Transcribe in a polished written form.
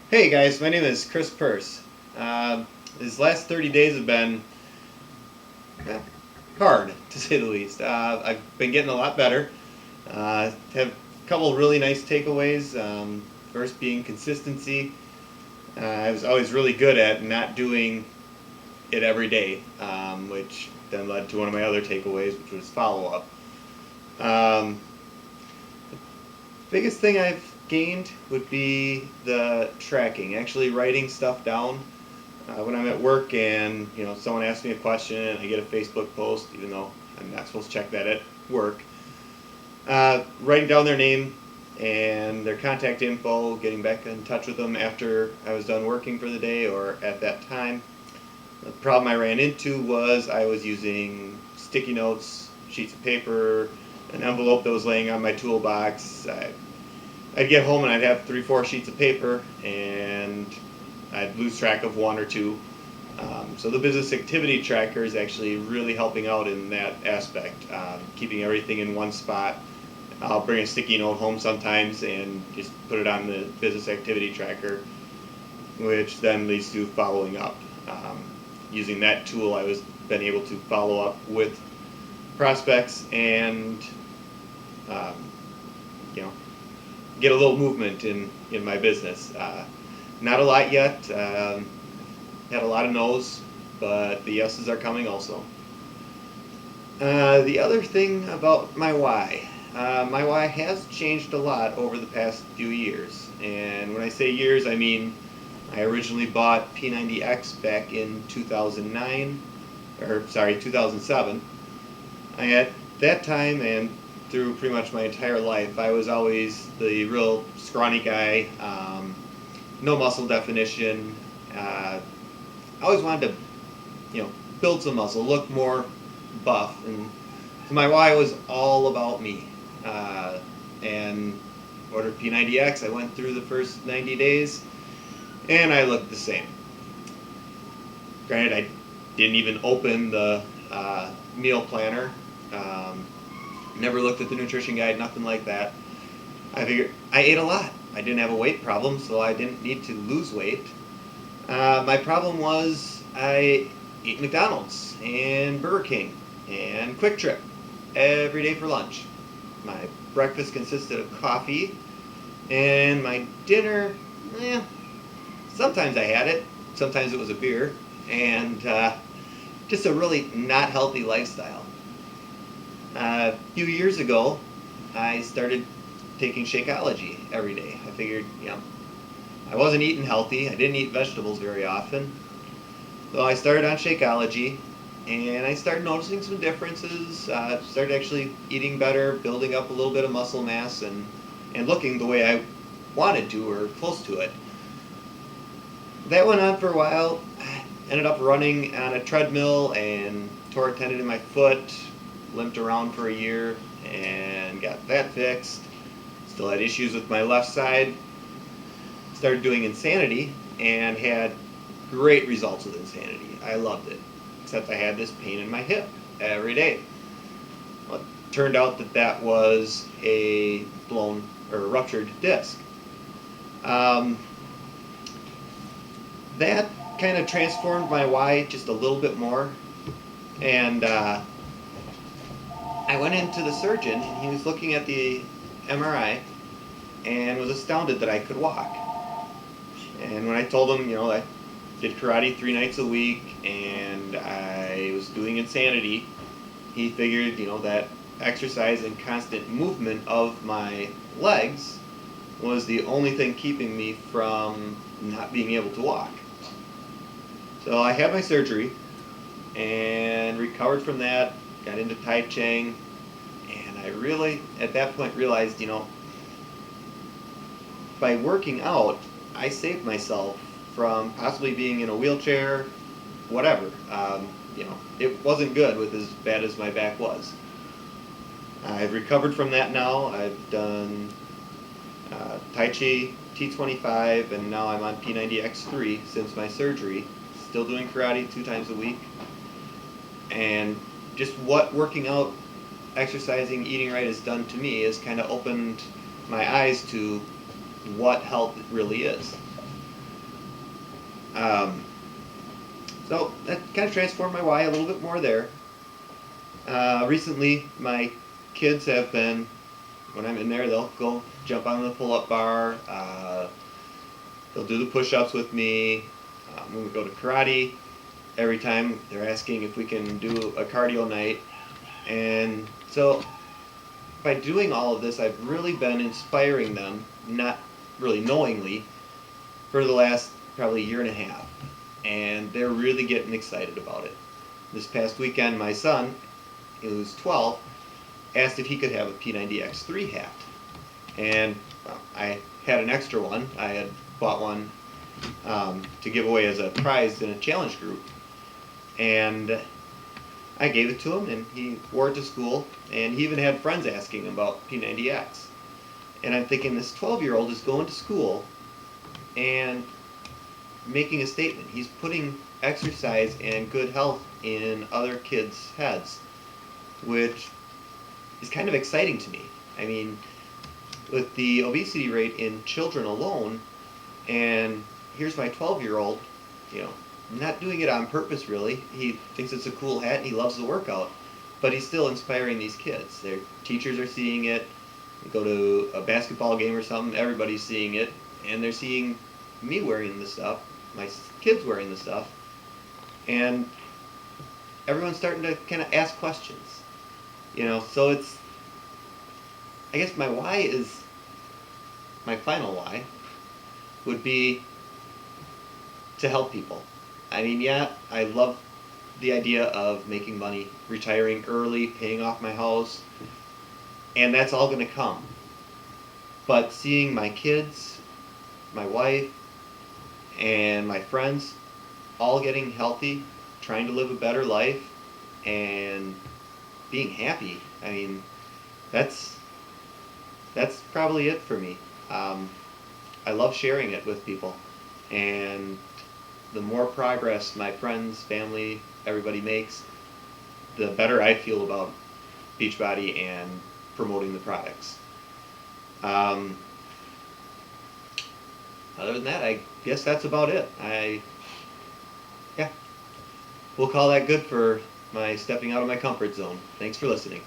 Hey guys, my name is Chris Purse. These last 30 days have been eh, hard, to say the least. I've been getting a lot better. Have a couple really nice takeaways. First being consistency. I was always really good at not doing it every day, which then led to one of my other takeaways, which was follow-up. Um, Biggest thing I've gained would be the tracking, actually writing stuff down. When I'm at work and someone asks me a question and I get a Facebook post, even though I'm not supposed to check that at work, writing down their name and their contact info, getting back in touch with them after I was done working for the day or at that time. The problem I ran into was I was using sticky notes, sheets of paper, an envelope that was laying on my toolbox. I'd get home and I'd have 3, 4 sheets of paper and I'd lose track of one or two. So the business activity tracker is actually really helping out in that aspect, keeping everything in one spot. I'll bring a sticky note home sometimes and just put it on the business activity tracker, which then leads to following up. Using that tool, I was been able to follow up with prospects and um, you know get a little movement in my business. Not a lot yet. Had a lot of no's, but the yeses are coming also. The other thing about my why has changed a lot over the past few years. And when I say years, I mean I originally bought P90X back in 2009, or sorry, 2007. At that time and through pretty much my entire life, I was always the real scrawny guy, no muscle definition. I always wanted to, build some muscle, look more buff, and so my why was all about me. And ordered P90X. I went through the first 90 days, and I looked the same. Granted, I didn't even open the meal planner. Never looked at the nutrition guide, nothing like that. I figured I ate a lot. I didn't have a weight problem, so I didn't need to lose weight. My problem was I ate McDonald's and Burger King and Quick Trip every day for lunch. My breakfast consisted of coffee, and my dinner, sometimes I had it, sometimes it was a beer, and just a really not healthy lifestyle. A few years ago, I started taking Shakeology every day. I figured, I wasn't eating healthy. I didn't eat vegetables very often. So I started on Shakeology, and I started noticing some differences. Started actually eating better, building up a little bit of muscle mass, and looking the way I wanted to or close to it. That went on for a while. Ended up running on a treadmill and tore a tendon in my foot. Limped around for a year and got that fixed. Still had issues with my left side. Started doing Insanity and had great results with Insanity. I loved it, except I had this pain in my hip every day. Well, it turned out that was a blown or ruptured disc. That kind of transformed my why just a little bit more, and I went into the surgeon, and he was looking at the MRI and was astounded that I could walk. And when I told him, I did karate 3 nights a week and I was doing Insanity, he figured, that exercise and constant movement of my legs was the only thing keeping me from not being able to walk. So I had my surgery and recovered from that. Got into Tai Chi, and I really, at that point, realized, by working out, I saved myself from possibly being in a wheelchair, whatever. It wasn't good with as bad as my back was. I've recovered from that now. I've done Tai Chi, T25, and now I'm on P90X3 since my surgery. Still doing karate 2 times a week. And just what working out, exercising, eating right has done to me has kind of opened my eyes to what health really is. Um, so that kind of transformed my why a little bit more there. Recently, my kids have been, when I'm in there, they'll go jump on the pull-up bar. They'll do the push-ups with me. When we go to karate, every time they're asking if we can do a cardio night. And so by doing all of this, I've really been inspiring them, not really knowingly, for the last probably year and a half. And they're really getting excited about it. This past weekend, my son, who's 12, asked if he could have a P90X3 hat. And I had an extra one. I had bought one to give away as a prize in a challenge group. And I gave it to him, and he wore it to school, and he even had friends asking him about P90X. And I'm thinking, this 12-year-old is going to school and making a statement. He's putting exercise and good health in other kids' heads, which is kind of exciting to me. I mean, with the obesity rate in children alone, and here's my 12-year-old, you know, not doing it on purpose really. He thinks it's a cool hat and he loves the workout, but he's still inspiring these kids. Their teachers are seeing it. You go to a basketball game or something, everybody's seeing it, and they're seeing me wearing the stuff, my kids wearing the stuff, and everyone's starting to kind of ask questions. You know, so it's, I guess my why is, my final why would be to help people. I mean, yeah, I love the idea of making money, retiring early, paying off my house, and that's all going to come. But seeing my kids, my wife, and my friends all getting healthy, trying to live a better life, and being happy, I mean, that's probably it for me. I love sharing it with people, and the more progress my friends, family, everybody makes, the better I feel about Beachbody and promoting the products. Other than that, I guess that's about it. Yeah, we'll call that good for my stepping out of my comfort zone. Thanks for listening.